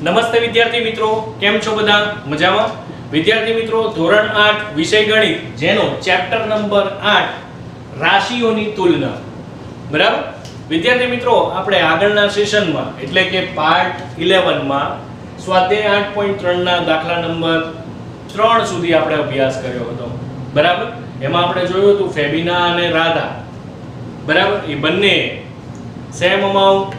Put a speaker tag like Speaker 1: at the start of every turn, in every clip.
Speaker 1: નમસ્તે વિદ્યાર્થી મિત્રો, કેમ છો બધા? મજામાં? વિદ્યાર્થી મિત્રો, ધોરણ 8 વિષય ગણિત જેનો ચેપ્ટર નંબર 8 રાશિઓની તુલના, બરાબર? વિદ્યાર્થી મિત્રો, આપણે આગળના સેશનમાં એટલે કે પાર્ટ 11 માં સ્વાધ્યાય 8.3 ના દાખલા નંબર 3 સુધી આપણે અભ્યાસ કર્યો હતો, બરાબર? એમાં આપણે જોયું હતું ફેબીના અને રાધા, બરાબર, એ બંને સેમ અમાઉન્ટ,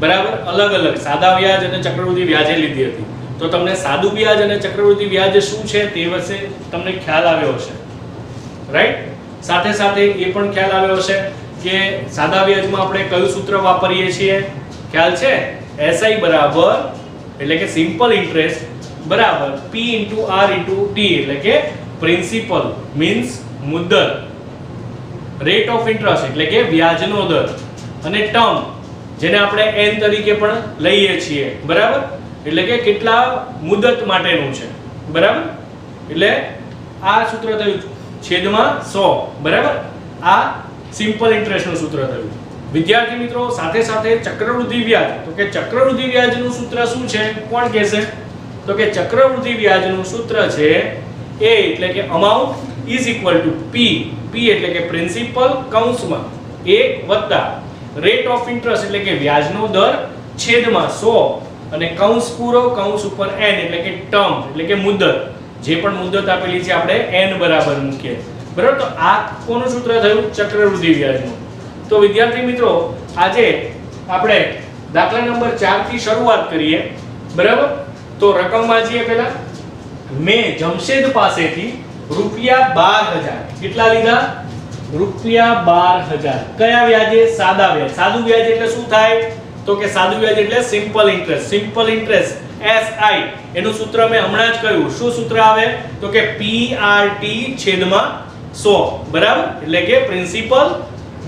Speaker 1: બરાબર, અલગ અલગ સાદા વ્યાજ અને ચક્રવૃદ્ધિ વ્યાજે લીધી હતી. તો તમને સાદું વ્યાજ અને ચક્રવૃદ્ધિ વ્યાજ શું છે તે વિશે તમને ખ્યાલ આવ્યો હશે, રાઈટ? સાથે સાથે એ પણ ખ્યાલ આવ્યો હશે કે સાદા વ્યાજમાં આપણે કયું સૂત્ર વાપરીએ છીએ? ખ્યાલ છે? SI બરાબર એટલે કે સિમ્પલ ઇન્ટરેસ્ટ બરાબર P * R * T એટલે કે પ્રિન્સિપલ મીન્સ મુદ્દત, રેટ ઓફ ઇન્ટરેસ્ટ એટલે કે વ્યાજનો દર, અને ટર્મ જેને આપણે n તરીકે પણ લઈએ છીએ, બરાબર, એટલે કે કેટલા મુદત માટેનું છે, બરાબર. એટલે આ સૂત્ર થયું છેદમાં 100, બરાબર. આ સિમ્પલ ઇન્ટરેસ્ટનું સૂત્ર થયું. વિદ્યાર્થી મિત્રો, સાથે સાથે ચક્રવૃદ્ધિ વ્યાજ, તો કે ચક્રવૃદ્ધિ વ્યાજનું સૂત્ર શું છે? કોણ કહેશે? તો કે ચક્રવૃદ્ધિ વ્યાજનું સૂત્ર છે A એટલે કે amount is equal to P, P એટલે કે પ્રિન્સિપલ કૌંસમાં 1 વત્તા રેટ ઓફ ઇન્ટરેસ્ટ એટલે કે વ્યાજનો દર છેદમાં 100 અને કૌંસ પૂરો, કૌંસ ઉપર n એટલે કે ટર્મ એટલે કે મુદ્દત, જે પણ મુદ્દત આપેલી છે આપણે n બરાબર મૂકીએ, બરાબર. તો આ કોનું સૂત્ર થયું? ચક્રવૃદ્ધિ વ્યાજનું. તો વિદ્યાર્થી મિત્રો, આજે આપણે દાખલા નંબર 4 થી શરૂઆત કરીએ, બરાબર. તો રકમ વાંચીએ. પહેલા મેં જમશેદ પાસેથી ₹12,000 કેટલા લીધા? ₹12,000. કયા વ્યાજે? સાદા વ્યાજ. સાદું વ્યાજ એટલે શું થાય? તો કે સાદું વ્યાજ એટલે simple interest. Simple interest SI એનું સૂત્ર મેં હમણાં જ કહ્યું. શું સૂત્ર આવે? તો કે PRT છેદમાં 100, બરાબર, એટલે કે પ્રિન્સિપલ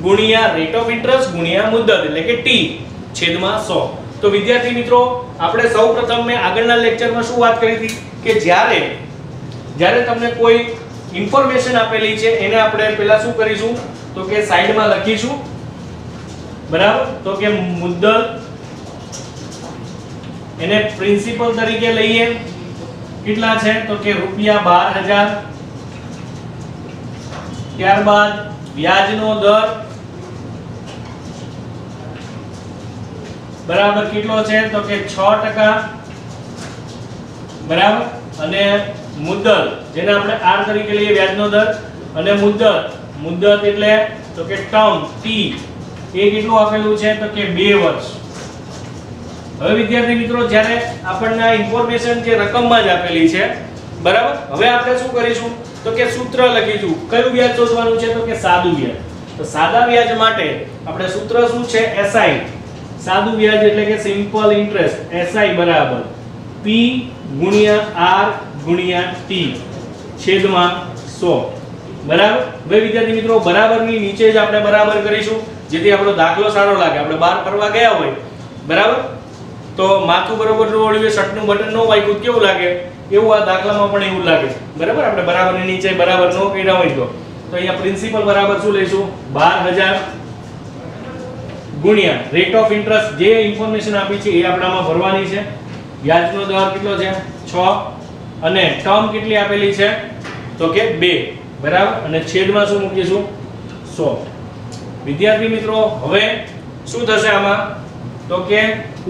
Speaker 1: ગુણ્યા રેટ ઓફ ઇન્ટરેસ્ટ ગુણ્યા મુદ્દત એટલે કે T છેદમાં 100. તો વિદ્યાર્થી મિત્રો, આપણે સૌપ્રથમ મેં આગળના લેક્ચરમાં શું વાત કરી હતી કે જ્યારે તમને કોઈ ઇન્ફોર્મેશન આપેલી છે એને આપણે પહેલા શું કરીશું? તો કે સાઈડમાં લખીશું, બરાબર. તો કે મુદ્દત એને પ્રિન્સિપલ તરીકે લઈએ. કેટલા છે? તો કે ₹12,000. ત્યારબાદ વ્યાજનો દર બરાબર કેટલો છે? તો કે 6%, બરાબર. અને મુદ્દત જેને આપણે R તરીકે લઈએ વ્યાજનો દર, અને મુદ્દત એટલે તો કે ટર્મ T એ કેટલું આપેલું છે? તો કે 2 વર્ષ. હવે વિદ્યાર્થી મિત્રો, જ્યારે આપણને આ ઇન્ફોર્મેશન જે રકમમાં જ આપેલી છે, બરાબર, હવે આપણે શું કરીશું? તો કે સૂત્ર લખીશું. કયું વ્યાજ શોધવાનું છે? તો કે સાદું વ્યાજ. તો સાદા વ્યાજ માટે આપણે સૂત્ર શું છે? SI. સાદું વ્યાજ એટલે કે સિમ્પલ ઇન્ટરેસ્ટ SI બરાબર P ગુણ્યા R ગુણ્યા T છેદમાં 100, બરાબર. હવે વિદ્યાર્થી મિત્રો, બરાબરની નીચે જ આપણે બરાબર કરીશું, જેથી આપણો દાખલો સારો લાગે. આપણે બહાર ફરવા ગયા હોય, બરાબર, તો માથું બરોબર ન ઓળ્યું, શર્ટનું બટન ન વાગ્યું, કેવું લાગે? એવું આ દાખલામાં પણ એવું લાગે, બરાબર. આપણે બરાબરની નીચે બરાબર ન કર્યા હોય તો અહીંયા પ્રિન્સિપલ બરાબર શું લઈશું? 12,000 ગુણ્યા રેટ ઓફ ઇન્ટરેસ્ટ, જે ઇન્ફોર્મેશન આપી છે એ આપણામાં ભરવાની છે. વ્યાજનો દર કેટલો છે? 6, અને ટર્મ કેટલી આપેલી છે? તો કે 2, બરાબર. અને છેદમાં શું મૂકીશું? 100. વિદ્યાર્થી મિત્રો, હવે શું થશે આમાં? તો કે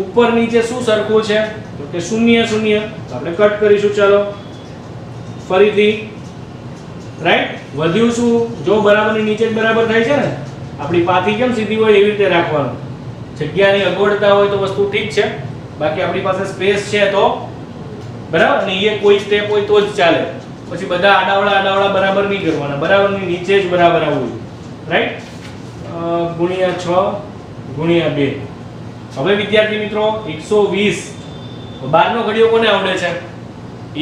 Speaker 1: ઉપર નીચે શું સરખું છે? તો કે 0 0. આપણે કટ કરીશું. ચાલો ફરીથી, રાઈટ. વધ્યું શું? જો બરાબરની નીચે જ બરાબર થાય છે ને, આપણી પાથી કેમ સીધી હોય એવી રીતે રાખવાનું. જગ્યાની અગવડતા હોય તો વસ્તુ ઠીક છે, બાકી આપણી પાસે સ્પેસ છે તો, બરાબર. અને એ કોઈ સ્ટેપ હોય તો જ ચાલે. પછી બધા આડાવડા બરાબર નહીં કરવાના, બરાબરની નીચે જ બરાબર આવવું, રાઈટ. ગુણ્યા 6 ગુણ્યા 2. હવે વિદ્યાર્થી મિત્રો, 120. 12 નો ઘડિયો કોને આવડે છે?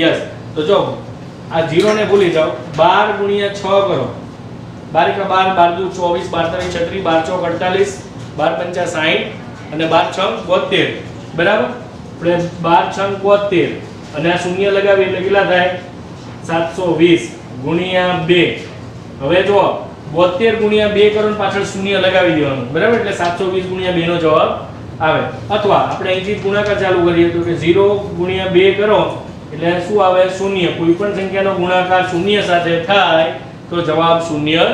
Speaker 1: યસ. તો જો આ 0 ને ભૂલી જાઓ. 12 ગુણ્યા 6 કરો. 12 * 12 12 * 24 12 * 36 12 * 48 12 * 5 60 અને 12 * 6 72, બરાબર. આપણે 12 * 6 72 અને આ શૂન્ય લગાવી એટલે કેટલા થાય? 720 ગુણ્યા 2. હવે જો 72 ગુણ્યા 2 કરો ને પાછળ શૂન્ય લગાવી દેવાનું, બરાબર. એટલે 720 ગુણ્યા 2 નો જવાબ આવે, અથવા આપણે અહીંથી ગુણાકાર ચાલુ કરીએ તો કે 0 ગુણ્યા 2 કરો એટલે શું આવે? 0. કોઈ પણ સંખ્યાનો ગુણાકાર 0 સાથે થાય તો જવાબ 0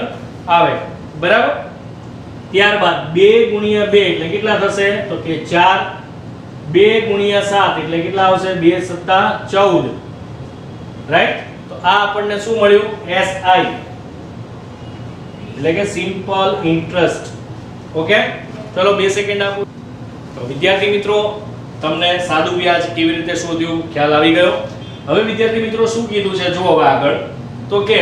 Speaker 1: આવે, બરાબર? ત્યારબાદ 2 ગુણ્યા 2 એટલે કેટલા થશે? તો કે 4. 2 ગુણ્યા 7 એટલે કેટલા આવશે? 2 સત્તા 14, રાઈટ? તો આ આપણને શું મળ્યું? SI એટલે કે સિમ્પલ ઇન્ટરેસ્ટ. ઓકે, ચલો 2 સેકન્ડ આપો. તો વિદ્યાર્થી મિત્રો, તમને સાદું વ્યાજ કેવી રીતે શોધ્યું ખ્યાલ આવી ગયો. હવે વિદ્યાર્થી મિત્રો શું કીધું છે જો હવે આગળ, તો કે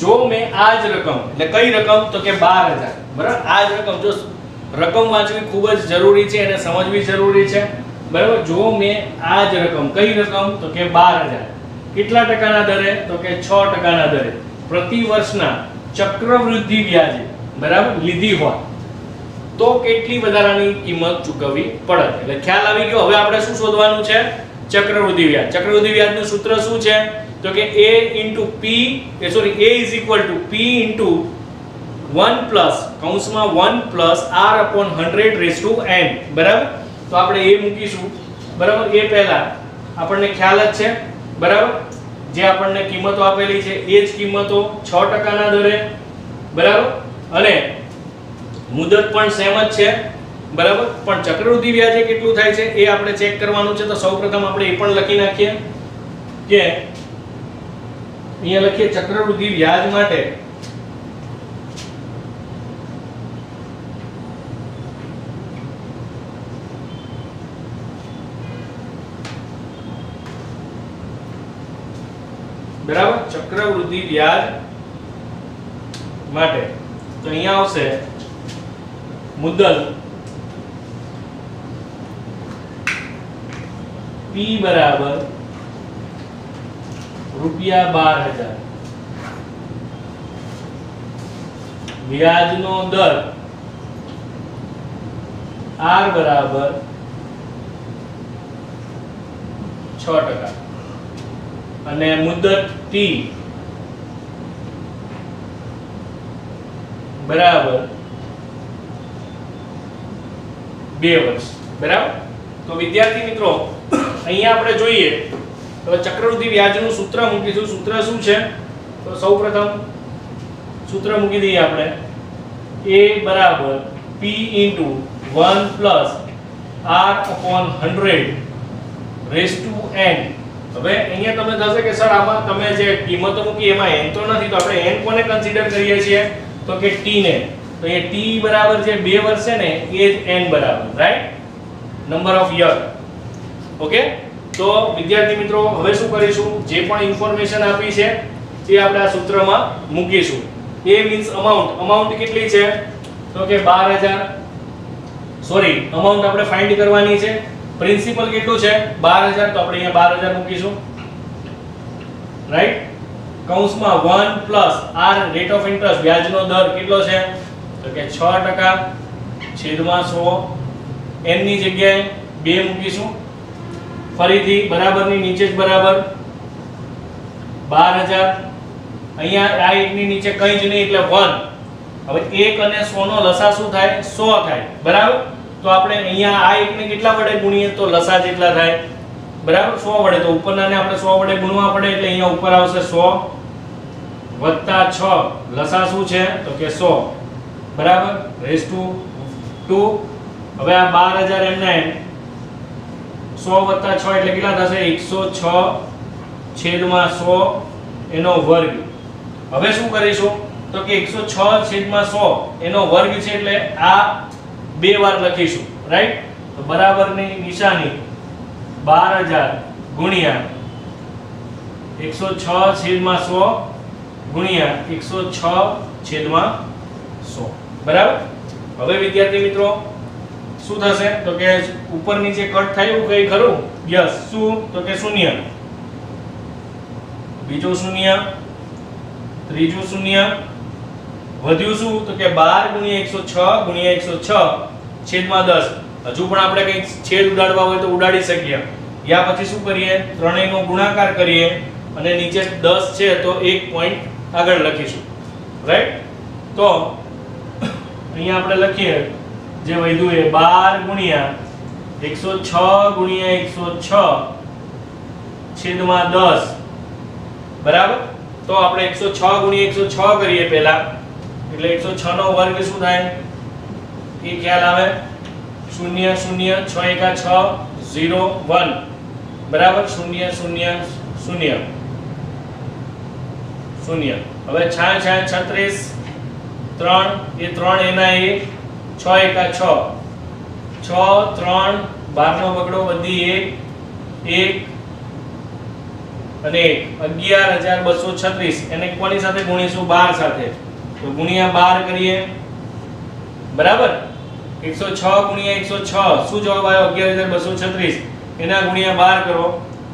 Speaker 1: જો મેં આ જ રકમ, એટલે કઈ રકમ? તો કે 12000, બરાબર? આ જ રકમ, જો રકમ વાંચવી ખૂબ જ જરૂરી છે અને સમજવી જરૂરી છે, બરાબર? જો મેં આ જ રકમ, કઈ રકમ? તો કે 12000 કેટલા ટકાના દરે? તો કે 6% દરે પ્રતિ વર્ષના ચક્રવૃદ્ધિ વ્યાજે, બરાબર, લીધી હોય તો કેટલી વધારાની કિંમત ચૂકવવી પડે? એટલે ખ્યાલ આવી ગયો. હવે આપણે શું શોધવાનું છે? ચક્રવૃદ્ધિ વ્યાજ. ચક્રવૃદ્ધિ વ્યાજનું સૂત્ર શું છે? તો કે a * p = p * 1 plus કૌંસમાં 1 plus r/100 n, બરાબર? તો આપણે એ મૂકીશું, બરાબર? એ પહેલા આપણને ખ્યાલ જ છે, બરાબર? જે આપણને કિંમતો આપેલી છે એ જ કિંમતો 6% દરે, બરાબર? અને મુદત પણ સેમ જ છે, બરાબર? પણ ચક્રવૃદ્ધિ વ્યાજ કેટલું થાય છે એ આપણે ચેક કરવાનું છે. તો સૌપ્રથમ આપણે એ પણ લખી નાખીએ કે અહીંયા લખીએ ચક્રવૃદ્ધિ વ્યાજ માટે બરાબર, ચક્રવૃદ્ધિ વ્યાજ માટે તો અહીંયા આવશે મુદ્દલ P બરાબર ₹12000, વ્યાજનો દર R બરાબર 6%, અને મુદત T બરાબર 2 વર્ષ, બરાબર? તો વિદ્યાર્થી મિત્રો, અહીંયા આપણે જોઈએ તો ચક્રવૃદ્ધિ વ્યાજનું સૂત્ર મૂકીશું. સૂત્ર શું છે? તો સૌપ્રથમ સૂત્ર મૂકી દઈએ આપણે. a બરાબર p * 1 plus r/100 raised to n. હવે અહીંયા તમે થશે કે સર આમાં તમે જે કિંમતો મૂકી એમાં n તો નથી, તો આપણે n કોને કન્સિડર કરીએ છીએ? તો કે t ને. તો એ t બરાબર જે 2 વર્ષ છે ને એ જ n બરાબર, right? Number of year. Okay, તો વિદ્યાર્થી મિત્રો હવે શું કરીશું? જે પણ ઇન્ફોર્મેશન આપી છે એ આપણે આ સૂત્રમાં મૂકીશું. a મીન્સ અમાઉન્ટ કેટલી છે? તો કે 12000. સોરી, અમાઉન્ટ આપણે ફાઇન્ડ કરવાની છે. પ્રિન્સિપલ કેટલું છે? 12000. તો આપણે અહીંયા 12000 મૂકીશું, રાઈટ? કૌંસમાં 1 plus r rate of interest, વ્યાજનો દર કેટલો છે? તો કે 6% છેદમાં 100. n ની જગ્યાએ 2 મૂકીશું. ફરીથી બરાબરની નીચે જ બરાબર 12000. અહીંયા આ એકની નીચે કંઈ જ નહીં એટલે 1. હવે 1 અને 100 નો લસા શું થાય? 100 થાય, બરાબર? તો આપણે અહીંયા આ એકને કેટલા વડે ગુણીએ તો લસા જેટલા થાય, બરાબર? 100 વડે. તો ઉપરનાને આપણે 100 વડે ગુણવા પડે એટલે અહીંયા ઉપર આવશે 100 વત્તા 6. લસા શું છે? તો કે 100, બરાબર? Raise to 2. હવે આ 12000 એમના એમ 100 વત્તા 6 એટલે કેટલા થશે? 106 છેદમાં 100 એનો વર્ગ. હવે શું કરીશું? તો કે 106 છેદમાં 100 એનો વર્ગ છે એટલે આ 2 વાર લખીશું, રાઈટ? તો બરાબરની નિશાની 12000 ગુણ્યા 106 છેદમાં 100 ગુણ્યા 106 છેદમાં 100, બરાબર? હવે વિદ્યાર્થી મિત્રો શું થશે? તો કે ઉપર નીચે કટ થાય એવું કઈ ખરું? યસ. શું? તો કે 0, બીજું 0, ત્રીજું 0, વધ્યું શું? તો કે 12 ગુણ્યા 106 ગુણ્યા 106 છેદમાં 10. હજુ પણ આપણે કંઈક છેદ ઉડાડવા હોય તો ઉડાડી શકીએ. યા પછી શું કરીએ? ત્રણેયનો ગુણાકાર કરીએ અને નીચે 10 છે તો 1 પોઈન્ટ આગળ લખીશું, રાઈટ? તો અહીંયા આપણે લખીએ જે વધ્યું એ 12 ગુણ્યા 106 ગુણ્યા 106 છેદમાં 10 બરાબર. તો આપણે 106 ગુણ્યા 106 કરીએ પહેલા, એટલે 106 નો વર્ગ શું થાય એ ખ્યાલ આવે. 0 0 6 એકા 6 0 1 બરાબર. 0 0 0 0. હવે 6 6 36 3 એ 3 એના એ 6 એકા 6 6 3 12 નો બગડો બધી 1 1 અને 11236 એને કોની સાથે ગુણીશું 12 સાથે, તો ગુણ્યા 12 કરીએ બરાબર. 106 ગુણ્યા 106 શું જવાબ આવ્યો 11236, એના ગુણ્યા 12 કરો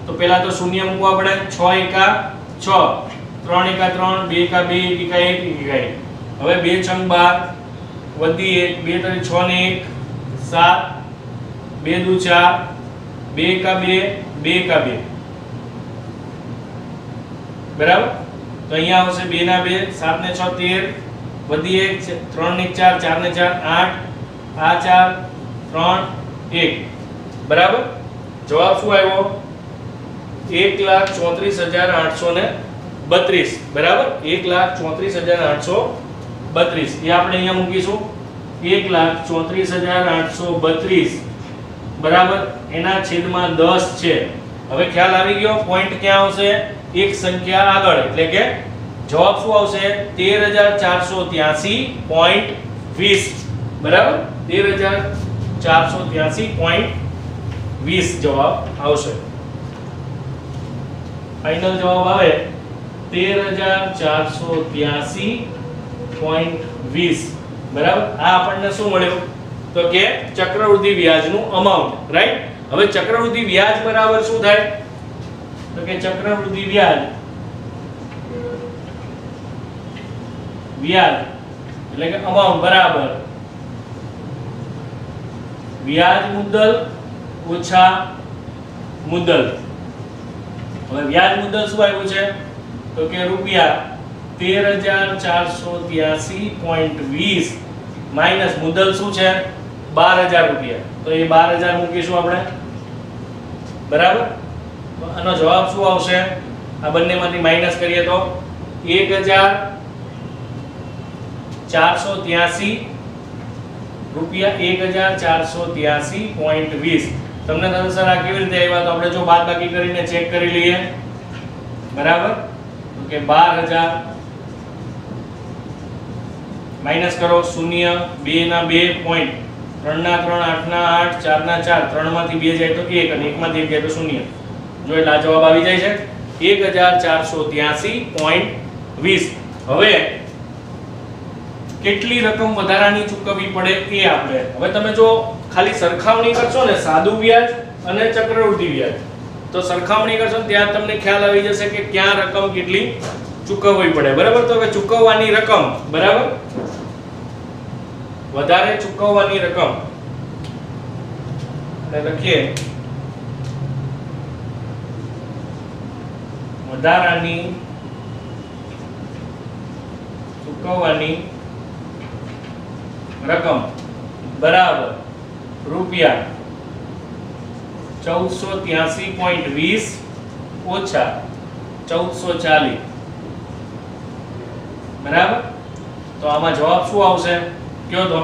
Speaker 1: તો પહેલા તો શૂન્ય મૂકવા પડે. 6 એકા 6 3 એકા 3 2 એકા 2 1 એકા 1 1 એકા 1. હવે 2 છંગ 12 વધી 1 2 તરી 6 ને 1 7 2 દુ 4 2 એકા 2 2 એકા 2 બરાબર. તો અહીંયા આવશે 2 ના 2 7 ને 6 13 વધી 1 3 ને 4 4 ને 4 8 આ 4 3 1 બરાબર. જવાબ શું આવ્યો 1,34,832 બરાબર. 1,34,832 એ આપણે અહીંયા મૂકીશું 1,34,832 બરાબર. એના છેદમાં 10 છે. હવે ખ્યાલ આવી ગયો. પોઈન્ટ ક્યાં આવશે એક સંખ્યા આગળ, એટલે કે જવાબ શું આવશે 13,483.20 બરાબર. 13,483.20 જવાબ આવશે. ફાઇનલ જવાબ આવે 13,483.20 બરાબર. આ આપણને શું મળ્યું તો કે ચક્રવૃદ્ધિ વ્યાજનું અમાઉન્ટ, રાઈટ. હવે ચક્રવૃદ્ધિ વ્યાજ બરાબર શું થાય તો કે ચક્રવૃદ્ધિ વ્યાજ એટલે કે અમાઉન્ટ બરાબર વ્યાજ મુદ્દલ ઓછા મુદ્દલ. હવે વ્યાજ મુદ્દલ શું આવ્યું છે તો કે રૂપિયા 13,483.20 માઈનસ મુદ્દલ શું છે 12,000 રૂપિયા. તો એ 12,000 મૂકીશું આપણે બરાબર. તો આનો જવાબ શું આવશે આ બંનેમાંથી માઈનસ કરીએ તો 1,483 રૂપિયા 1,483.20. તમને થશે સર આ કેવી રીતે આવ્યા, તો આપણે જો બાદબાકી કરીને ચેક કરી લઈએ બરાબર. તો કે 12,000 માઈનસ કરો 0 2 ના 2 પોઈન્ટ 3 ના 3 8 ના 8 4 ના 4 3 માંથી 2 જાય તો 1 અને 1 માંથી 1 જાય તો 0. જો એટલે આ જવાબ આવી જાય છે 1,483.20. હવે કેટલી રકમ વધારાની ચૂકવવી પડે એ આપણે હવે તમે જો ખાલી સરખામણી કરશો ને સાદું વ્યાજ અને ચક્રવૃદ્ધિ વ્યાજ, તો સરખામણી કરશો ને ત્યાં તમને ખ્યાલ આવી જશે કે ક્યાં રકમ કેટલી ચૂકવવી પડે બરાબર. તો હવે ચૂકવવાની રકમ બરાબર વધારે ચૂકવવાની રકમ એટલે લખીએ વધારાની ચૂકવવાની રકમ બરાબર રૂપિયા 1483.20 ઓછા 1440 બરાબર. તો આમાં જવાબ શું આવશે કયો તો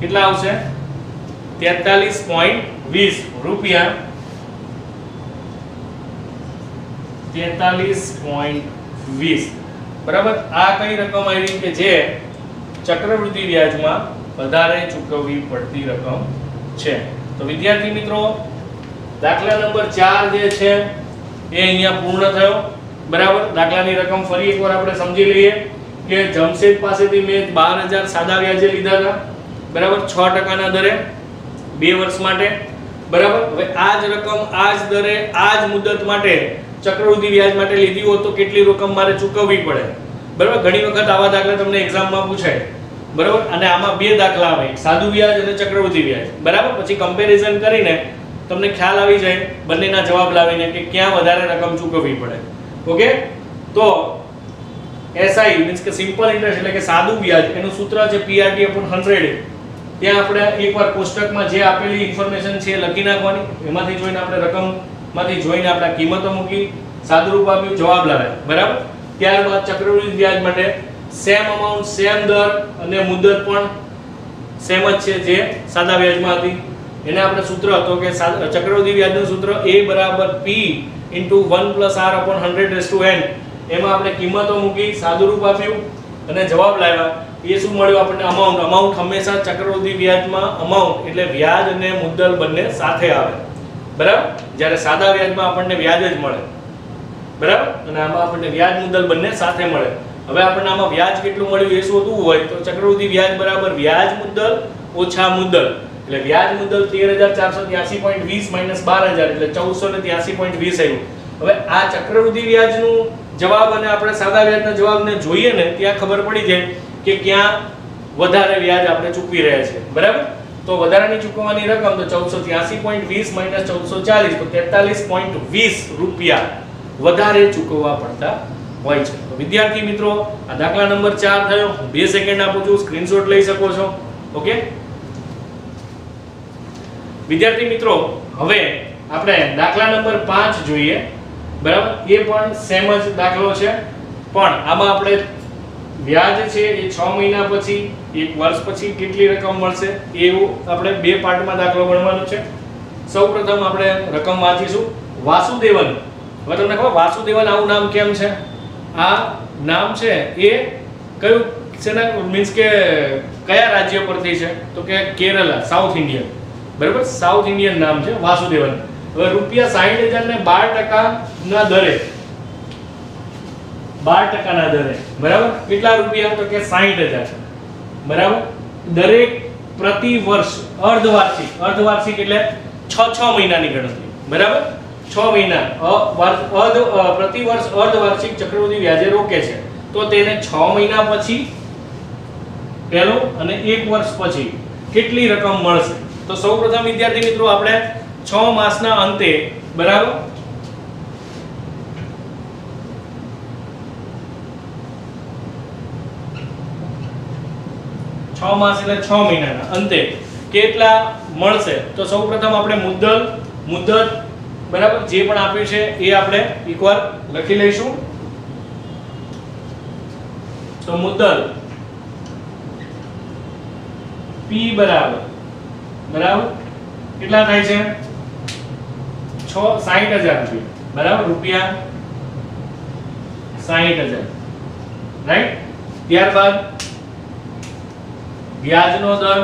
Speaker 1: કેટલા આવશે 43.20 રૂપિયા 43.20 બરાબર. આ કઈ રકમ આવી કે જે ચક્રવૃદ્ધિ વ્યાજમાં વધારે ચૂકવવી પડતી રકમ છે. તો વિદ્યાર્થી મિત્રો દાખલા નંબર 4 જે છે એ અહીંયા પૂર્ણ થયો બરાબર. દાખલાની રકમ ફરી એકવાર આપણે સમજી લઈએ કે જમશેદ પાસેથી મેં 12,000 સાદા વ્યાજે લીધા હતા બરાબર 6% ના દરે 2 વર્ષ માટે બરાબર. હવે આ જ રકમ આ જ દરે આ જ મુદત માટે ચક્રવૃદ્ધિ વ્યાજ માટે લીધી હોત તો કેટલી રકમ મારે ચૂકવવી પડે બરાબર. ઘણી વખત આવા દાખલા તમને એક્ઝામમાં પૂછાય બરાબર. અને આમાં બે દાખલા આવે સાદું વ્યાજ અને ચક્રવૃદ્ધિ વ્યાજ બરાબર. પછી કમ્પેરિઝન કરીને તમને ખ્યાલ આવી જાય બંનેના જવાબ લાવીને કે ક્યાં વધારે રકમ ચૂકવવી પડે. ઓકે. તો SI મીન્સ કે સિમ્પલ ઇન્ટરેસ્ટ એટલે કે સાદું વ્યાજ એનું સૂત્ર છે PRT/100 ત્યાં આપણે એકવાર કોષ્ટકમાં જે આપેલી ઇન્ફોર્મેશન છે એ લખી નાખવાની, એમાંથી જોઈને આપણે રકમમાંથી જોઈને આપણે કિંમતો મૂકી, સાદુરૂપ આપ્યું, જવાબ લાવ્યા, બરાબર. ત્યારબાદ ચક્રવૃદ્ધિ વ્યાજ માટે સેમ અમાઉન્ટ, સેમ દર અને મુદત પણ સેમ જ છે જે સાદા વ્યાજમાં હતી. એને આપણે સૂત્ર હતો કે ચક્રવૃદ્ધિ વ્યાજનું સૂત્ર A બરાબર P * 1 + R/100/n. એમાં આપણે કિંમતો મૂકી, સાદુરૂપ આપ્યું અને જવાબ લાવ્યા. એ શું મળ્યું આપણને? અમાઉન્ટ. અમાઉન્ટ હંમેશા ચક્રવૃદ્ધિ વ્યાજમાં અમાઉન્ટ એટલે વ્યાજ અને મુદ્દલ બંને સાથે આવે, બરાબર. જ્યારે સાદા વ્યાજમાં આપણને વ્યાજ જ મળે, બરાબર, અને આમાં આપણને વ્યાજ મુદ્દલ બંને સાથે મળે. હવે આપણને આમાં વ્યાજ કેટલું મળ્યું એ શોધવું હોય તો ચક્રવૃદ્ધિ વ્યાજ બરાબર વ્યાજ મુદ્દલ ઓછા મુદ્દલ, એટલે વ્યાજ મુદ્દલ 13483.20 - 12000 એટલે 1483.20 આવ્યું. હવે આ ચક્રવૃદ્ધિ વ્યાજનું જવાબ અને આપણે સાદા વ્યાજના જવાબને જોઈએ ને ત્યાં ખબર પડી જાય કે ક્યાં વધારે વ્યાજ આપણે ચૂકવી રહ્યા છે, બરાબર. તો વધારાની ચૂકવવાની રકમ તો 1483.20 - 1440 તો 43.20 રૂપિયા વધારે ચૂકવવા પડતા હોય છે. તો વિદ્યાર્થી મિત્રો આ દાખલા નંબર 4 થયો. 2 સેકન્ડ આપું છું, સ્ક્રીનશોટ લઈ શકો છો. ઓકે વિદ્યાર્થી મિત્રો, હવે આપણે દાખલા નંબર 5 જોઈએ, બરાબર. એ પણ સેમ જ દાખલો છે, પણ આમાં આપણે વ્યાજ છે એ 6 મહિના પછી, 1 વર્ષ પછી કેટલી રકમ મળશે એવું આપણે 2 પાર્ટમાં દાખલો ગણવાનો છે. સૌપ્રથમ આપણે રકમ વાંચીશું. વાસુદેવન. હવે તમને ખબર વાસુદેવન આવું નામ કેમ છે? આ નામ છે એ કયું છે ને, મીન્સ કે કયા રાજ્ય પરથી છે તો કે કેરલા, સાઉથ ઇન્ડિયન, બરાબર. સાઉથ ઇન્ડિયન નામ છે વાસુદેવન. હવે રૂપિયા 60,000 ને 12% ના દરે, 12% ના દરે, બરાબર. કેટલા રૂપિયા તો કે 60,000, બરાબર. દરેક પ્રતિ વર્ષ અર્ધવાર્ષિક, અર્ધવાર્ષિક એટલે 6 મહિનાની ગણતરી, બરાબર. 6 મહિના પ્રતિ વર્ષ અર્ધવાર્ષિક ચક્રવૃદ્ધિ વ્યાજે રોકે છે તો તેને 6 મહિના પછી પહેલો અને 1 વર્ષ પછી કેટલી રકમ મળશે? તો સૌપ્રથમ વિદ્યાર્થી મિત્રો આપણે 6 માસના અંતે, બરાબર, માસ એટલે 6 મહિનાના અંતે કેટલા મળશે? તો સૌપ્રથમ આપણે મુદ્દત, બરાબર, જે પણ આપ્યું છે એ આપણે એકવાર લખી લઈશું. તો મુદ્દલ P બરાબર કેટલા થાય છે? 60,000 રૂપિયા, બરાબર. રૂપિયા 60,000, રાઈટ. ત્યારબાદ વ્યાજનો દર,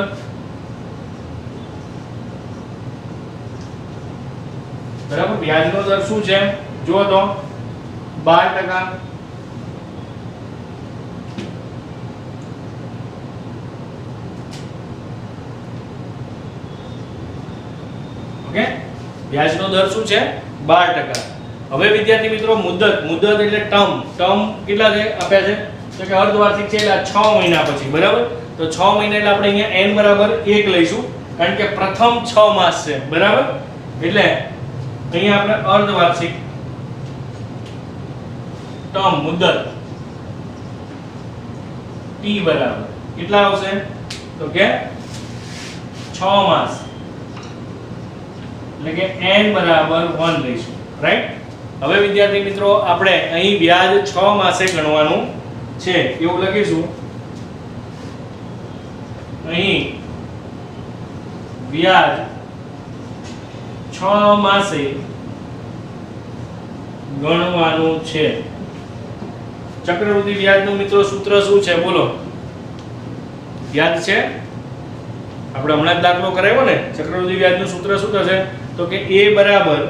Speaker 1: બરાબર. વ્યાજનો દર શું છે જો તો 12%. ઓકે, વ્યાજનો દર શું છે? 12%. હવે વિદ્યાર્થી મિત્રો મુદ્દત એટલે ટર્મ કેટલા છે આપ્યા છે તો કે અર્ધવાર્ષિક છે એટલે 6 મહિના પછી, બરાબર. તો 6 મહિના એટલે આપણે અહીંયા n બરાબર 1 લઈશું કારણ કે પ્રથમ 6 માસ છે, બરાબર. એટલે અહીંયા આપણે અર્ધવાર્ષિક ટર્મ મુદ્દત T બરાબર કેટલા આવશે તો કે 6 માસ એટલે કે n બરાબર 1 લઈશું, રાઈટ. હવે વિદ્યાર્થી મિત્રો આપણે અહીં વ્યાજ 6 માસે ગણવાનું છે એવું લખીશું. અહીં વ્યાજ 6 માસે ગણવાનું છે. ચક્રવૃદ્ધિ વ્યાજનું મિત્રો સૂત્ર શું છે બોલો? યાદ છે? આપણે હમણાં જ દાખલો કરાવ્યો ને. ચક્રવૃદ્ધિ વ્યાજનું સૂત્ર શું થશે તો કે A બરાબર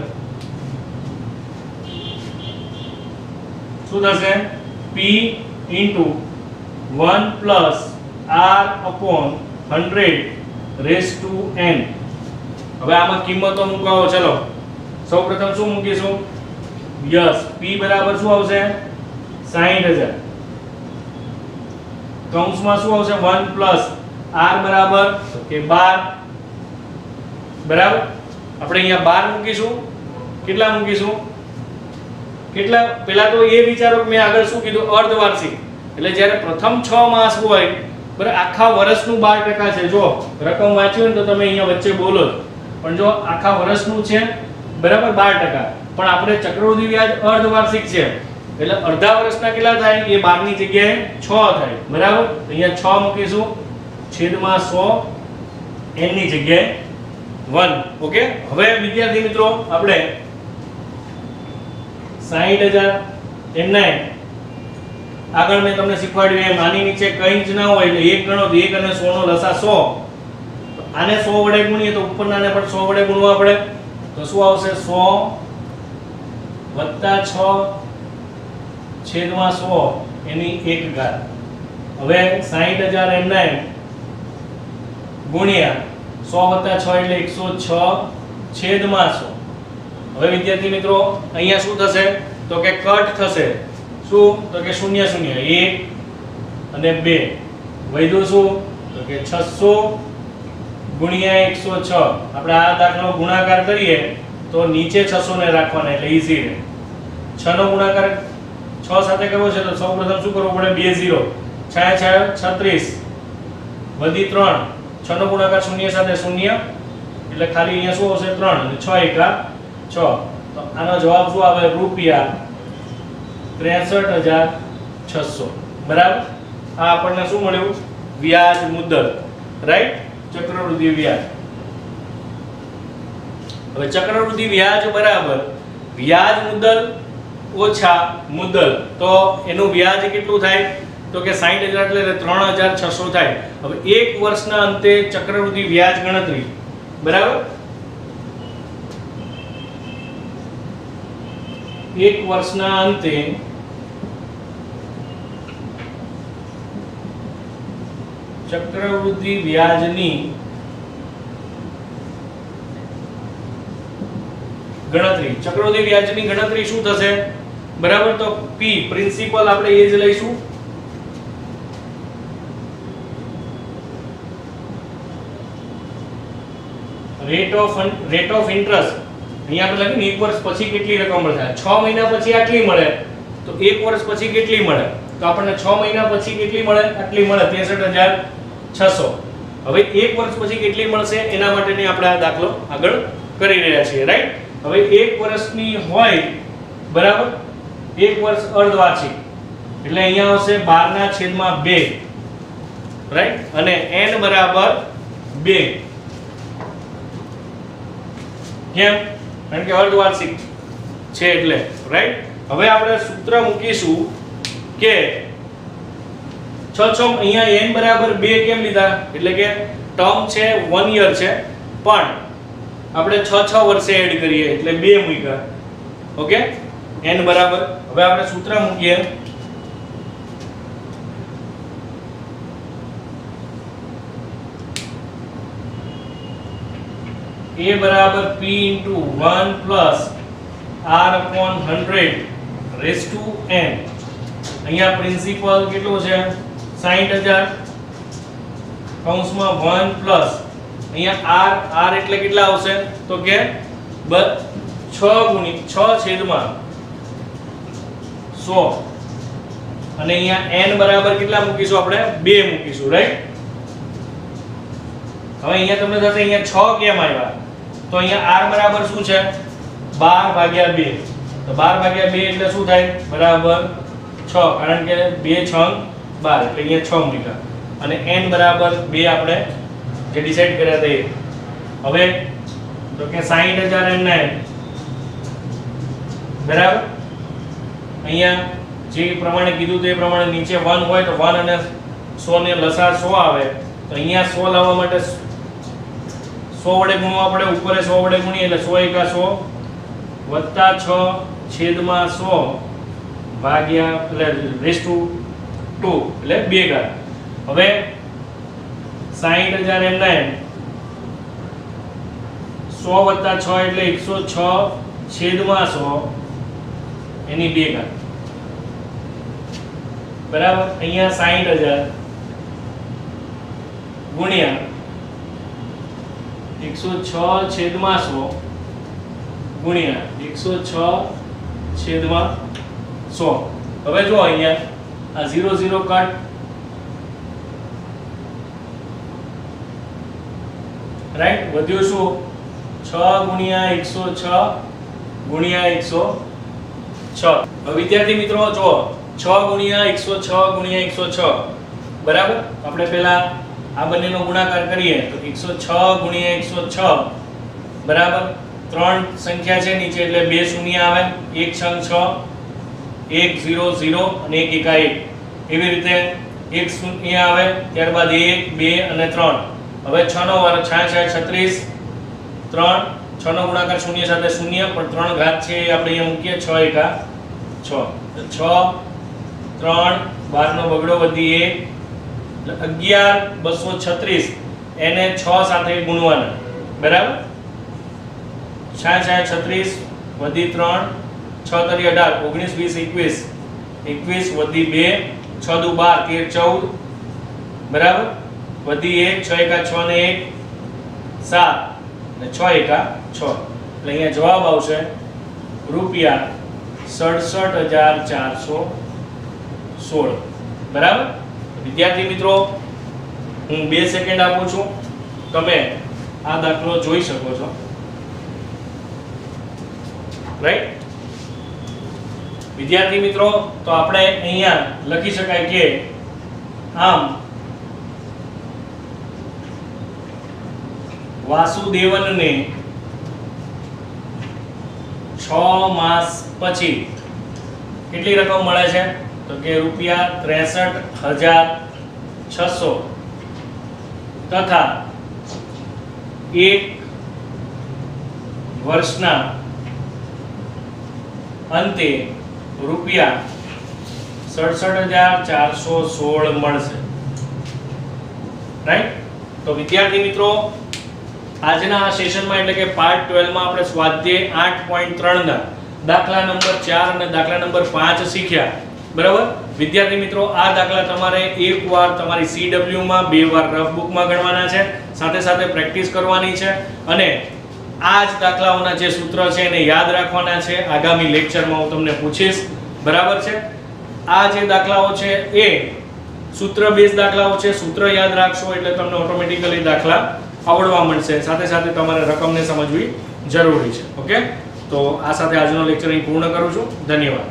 Speaker 1: શું થશે? P into 1 plus R upon 100/n. હવે આમાં કિંમતો મૂકાવો. ચલો સૌપ્રથમ શું મૂકીશું? યસ, P બરાબર શું આવશે? 60,000. કૌંસમાં શું આવશે? 1 plus R બરાબર કે 12, બરાબર. આપણે અહીંયા 12 મૂકીશું. કેટલા મૂકીશું? કેટલા? પહેલા તો એ વિચારો કે મેં આગળ શું કીધું, અર્ધવાર્ષિક એટલે જ્યારે પ્રથમ 6 માસ હોય બરાબર આખા વર્ષનું 12% છે. જો રકમ વાંચ્યું ને તો તમે અહીંયા વચ્ચે બોલો પણ જો આખા વર્ષનું છે બરાબર 12%, પણ આપણે ચક્રવૃદ્ધિ વ્યાજ અર્ધવાર્ષિક છે એટલે અડધા વર્ષના કેટલા થાય એ 12 ની જગ્યાએ 6 થાય. બરાબર અહીંયા 6 મૂકીશું છેદમાં 100 n ની જગ્યાએ 1. ઓકે. હવે વિદ્યાર્થી મિત્રો આપણે 60000 એમના આગળ મેં તમને શીખવાડ્યું એમ આની નીચે કંઈ જ ના હોય એટલે 1 ગણો તો 1 અને 100 નો લસા 100. આને 100 વડે ગુણીએ તો ઉપરનાને પણ 100 વડે ગુણવા પડે તો શું આવશે 100 + 6 છેદમાં 100 એની 1 ઘાત. હવે 60000 એમના ગુણ્યા 100 + 6 એટલે 106 છેદમાં 100. હવે વિદ્યાર્થી મિત્રો અહીંયા શું થશે તો કે કટ થશે. શું તો કે 0 0 1 અને 2 વધ્યું શું તો કે 600 ગુણ્યા 106. આપણે આ દાખલો ગુણાકાર કરીએ તો નીચે 600 ને રાખવાના એટલે ઈઝી રહે. 6 નો ગુણાકાર 6 સાથે કરવો છે તો સૌપ્રથમ શું કરવું પડે 2 0 6 36 વધી 3 6 નો ગુણાકાર 0 સાથે 0 એટલે ખાલી અહીંયા શું આવશે 3 અને 6 એકા 6. તો આનો જવાબ શું આવે રૂપિયા 63600. બરાબર આ આપણને શું મળ્યું વ્યાજ મુદ્દલ રાઈટ ચક્રવૃદ્ધિ વ્યાજ. હવે ચક્રવૃદ્ધિ વ્યાજ બરાબર વ્યાજ મુદ્દલ ઓછા મુદ્દલ તો એનું વ્યાજ કેટલું થાય તો કે 60000 એટલે 3600 થાય. હવે એક વર્ષના અંતે ચક્રવૃદ્ધિ વ્યાજ ગણતરી. બરાબર એક વર્ષના અંતે ચક્રવૃદ્ધિ વ્યાજની ગણતરી. ચક્રવૃદ્ધિ વ્યાજની ગણતરી શું થશે બરાબર તો P પ્રિન્સિપલ આપણે એ જ લઈશું. રેટ ઓફ ઇન્ટરેસ્ટ અહીંયા આપણે લખીને એક વર્ષ પછી કેટલી રકમ મળશે. 6 મહિના પછી આટલી મળે તો એક વર્ષ પછી કેટલી મળે તો આપણને 6 મહિના પછી કેટલી મળે આટલી મળે 63600. હવે એક વર્ષ પછી કેટલી મળશે એના માટેની આપણે આ દાખલો આગળ કરી રહ્યા છીએ રાઈટ. હવે એક વર્ષની હોય બરાબર એક વર્ષ અર્ધવાર્ષિક એટલે અહીંયા આવશે 12/2 રાઈટ અને n બરાબર 2. કેમ કારણ કે અર્ધવાર્ષિક છે એટલે રાઈટ. હવે આપણે સૂત્ર મૂકીશું કે 6 અહીંયા n બરાબર 2 કેમ લીધા એટલે કે ટર્મ છે 1 યર છે પણ આપણે 6 વર્ષે એડ કરીએ એટલે 2 મૂક્યા. ઓકે n બરાબર હવે આપણે સૂત્ર મૂકીએ a બરાબર p * 1 + r/100 rays two n. અહીંયા પ્રિન્સિપલ કેટલું છે 60000 કૌંસમાં 1 પ્લસ અહીંયા r એટલે કેટલા આવશે તો કે 6 છેદમાં 100 અને અહીંયા n બરાબર કેટલા મૂકીશું આપણે 2 મૂકીશું રાઈટ. હવે અહીંયા તમને થશે અહીંયા 6 કેમ આવ્યા તો અહીંયા r બરાબર શું છે 12/2 તો 12/2 એટલે શું થાય બરાબર 6 કારણ કે 2 6 12 એટલે અહીંયા 6 મૂક્યા અને n બરાબર 2 આપણે જે ડિસાઈડ કર્યા તે. હવે તો કે 60000 n બરાબર અહીંયા જે પ્રમાણે કીધું તે પ્રમાણે નીચે 1 હોય તો 1 અને 100 ને લસા 100 આવે તો અહીંયા 100 લાવવા માટે 100 વડે ગુણવા પડે ઉપર 100 વડે ગુણીએ એટલે 100 એકા 100 વત્તા 6 છેદમાં 100 ભાગ્યા એટલે રેઝ ટુ 2 એટલે 2 ઘાત. હવે 60000 એમના 100 વત્તા 6 એટલે 106 છેદમાં 100 એની 2 ઘાત બરાબર. અહીંયા 60000 ગુણ્યા 106 છેદમાં 100 ગુણ્યા 106 છેદમાં 100. હવે જો અહીંયા આ 0 0 કટ રાઈટ, વધ્યું શું 6 ગુણ્યા 106 ગુણ્યા 106. હવે વિદ્યાર્થી મિત્રો જો 6 ગુણ્યા 106 ગુણ્યા 106 બરાબર. આપણે પહેલા આ બંનેનો ગુણાકાર કરીએ તો 106 ગુણ્યા 106 બરાબર. ત્રણ સંખ્યા છે નીચે એટલે બે શૂન્ય આવે, એક છંગ 6, 1 0 0 અને 1 1 1. એવી રીતે એક શૂન્ય આવે, ત્યારબાદ 1 2 અને 3. હવે 6 નો વર્ગ 6 36, 3 6 નો ગુણાકાર શૂન્ય સાથે શૂન્ય, પણ 3 ઘાત છે એ આપણે અહીંયા મૂકીએ 6 એકા 6. 6 3 12 નો બગડો વધી 1 11 236 એને 6 સાથે ગુણવાના બરાબર. 6 36 વધી 3 6 તરી 18 19 20 21 વધી 2 6 દુ 12 13 14 બરાબર. વધી 1 6 એકા 6 ને 1 7 અને 6 એકા 6. એટલે અહીંયા જવાબ આવશે રૂપિયા 67,416 બરાબર. વિદ્યાર્થી મિત્રો હું 2 સેકન્ડ આપું છું, તમે આ દાખલો જોઈ શકો છો રાઈટ. વિદ્યાર્થી મિત્રો તો આપણે અહીંયા લખી શકાય કે આમ વાસુદેવનને 6 માસ પછી કેટલી રકમ મળે છે તો કે રૂપિયા 63,600 તથા 1 વર્ષના અંતે રૂપિયા 67,416 મળશે રાઈટ. તો વિદ્યાર્થી મિત્રો આજના આ સેશનમાં એટલે કે પાર્ટ 12 માં આપણે સ્વાધ્યાય 8.3 ના દાખલા નંબર 4 અને દાખલા નંબર 5 શીખ્યા બરાબર. વિદ્યાર્થી મિત્રો આ દાખલા તમારે એકવાર તમારી CW માં, બે વાર રફ બુકમાં ગણવાના છે, સાથે સાથે પ્રેક્ટિસ કરવાની છે અને આ જ દાખલાઓના જે સૂત્ર છે એને યાદ રાખવાના છે. આગામી લેક્ચરમાં હું તમને પૂછીશ બરાબર છે. આ જે દાખલાઓ છે એ સૂત્ર બેઝ દાખલાઓ છે, સૂત્ર યાદ રાખશો એટલે તમને ઓટોમેટિકલી દાખલા આવડવા મળશે. સાથે સાથે તમારે રકમને સમજવી જરૂરી છે. ઓકે, તો આ સાથે આજનો લેક્ચર અહીં પૂર્ણ કરું છું. ધન્યવાદ.